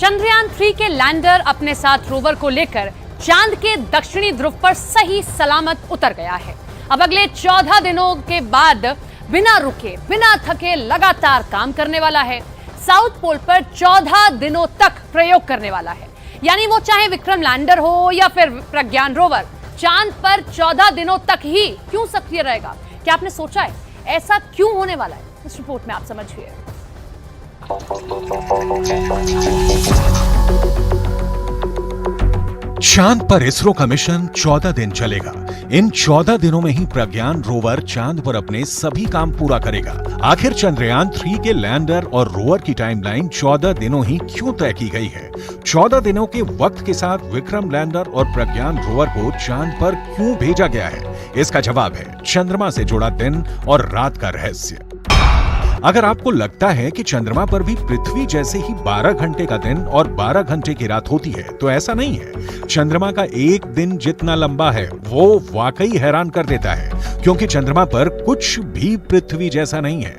चंद्रयान 3 के लैंडर अपने साथ रोवर को लेकर चांद के दक्षिणी ध्रुव पर सही सलामत उतर गया है। अब अगले 14 दिनों के बाद बिना रुके, बिना थके लगातार काम करने वाला है। साउथ पोल पर 14 दिनों तक प्रयोग करने वाला है। यानी वो चाहे विक्रम लैंडर हो या फिर प्रज्ञान रोवर, चांद पर 14 दिनों तक ही क्यों सक्रिय रहेगा? क्या आपने सोचा है ऐसा क्यों होने वाला है? इस रिपोर्ट में आप समझिए। चांद पर इसरो का मिशन 14 दिन चलेगा। इन 14 दिनों में ही प्रज्ञान रोवर चांद पर अपने सभी काम पूरा करेगा। आखिर चंद्रयान 3 के लैंडर और रोवर की टाइमलाइन 14 दिनों ही क्यों तय की गई है? 14 दिनों के वक्त के साथ विक्रम लैंडर और प्रज्ञान रोवर को चांद पर क्यों भेजा गया है? इसका जवाब है चंद्रमा से जुड़ा दिन और रात का रहस्य। अगर आपको लगता है कि चंद्रमा पर भी पृथ्वी जैसे ही 12 घंटे का दिन और 12 घंटे की रात होती है, तो ऐसा नहीं है। चंद्रमा का एक दिन जितना लंबा है वो वाकई हैरान कर देता है, क्योंकि चंद्रमा पर कुछ भी पृथ्वी जैसा नहीं है।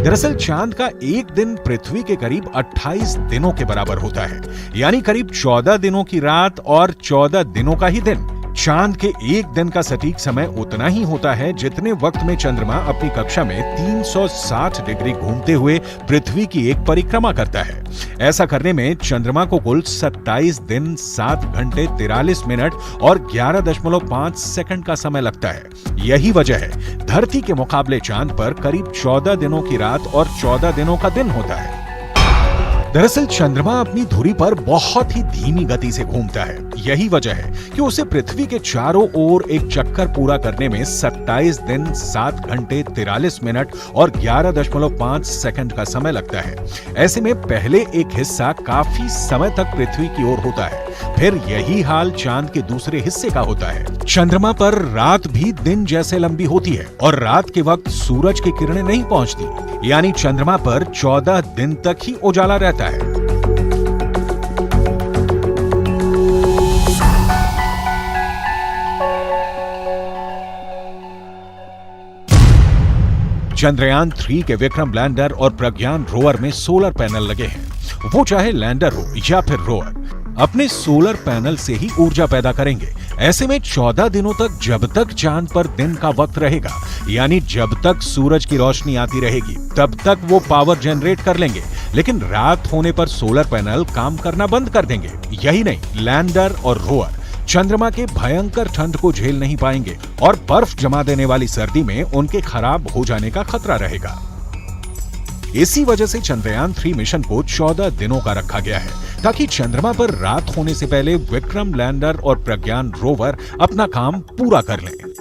दरअसल चांद का एक दिन पृथ्वी के करीब 28 दिनों के बराबर होता है, यानी करीब 14 दिनों की रात और 14 दिनों का ही दिन। चांद के एक दिन का सटीक समय उतना ही होता है जितने वक्त में चंद्रमा अपनी कक्षा में 360 डिग्री घूमते हुए पृथ्वी की एक परिक्रमा करता है। ऐसा करने में चंद्रमा को कुल 27 दिन 7 घंटे 43 मिनट और 11.5 सेकंड का समय लगता है। यही वजह है धरती के मुकाबले चांद पर करीब 14 दिनों की रात और 14 दिनों का दिन होता है। दरअसल चंद्रमा अपनी धुरी पर बहुत ही धीमी गति से घूमता है। यही वजह है कि उसे पृथ्वी के चारों ओर एक चक्कर पूरा करने में 27 दिन 7 घंटे 43 मिनट और 11.5 सेकंड का समय लगता है। ऐसे में पहले एक हिस्सा काफी समय तक पृथ्वी की ओर होता है, फिर यही हाल चांद के दूसरे हिस्से का होता है। चंद्रमा पर रात भी दिन जैसे लंबी होती है और रात के वक्त सूरज की किरणें नहीं पहुंचती, यानी चंद्रमा पर 14 दिन तक ही उजाला रहता है। चंद्रयान 3 के विक्रम लैंडर और प्रज्ञान रोवर में सोलर पैनल लगे हैं। वो चाहे लैंडर हो या फिर रोवर, अपने सोलर पैनल से ही ऊर्जा पैदा करेंगे। ऐसे में 14 दिनों तक जब तक चांद पर दिन का वक्त रहेगा, यानी जब तक सूरज की रोशनी आती रहेगी, तब तक वो पावर जनरेट कर लेंगे। लेकिन रात होने पर सोलर पैनल काम करना बंद कर देंगे। यही नहीं, लैंडर और रोवर चंद्रमा के भयंकर ठंड को झेल नहीं पाएंगे और बर्फ जमा देने वाली सर्दी में उनके खराब हो जाने का खतरा रहेगा। इसी वजह से चंद्रयान 3 मिशन को 14 दिनों का रखा गया है, ताकि चंद्रमा पर रात होने से पहले विक्रम लैंडर और प्रज्ञान रोवर अपना काम पूरा कर लें।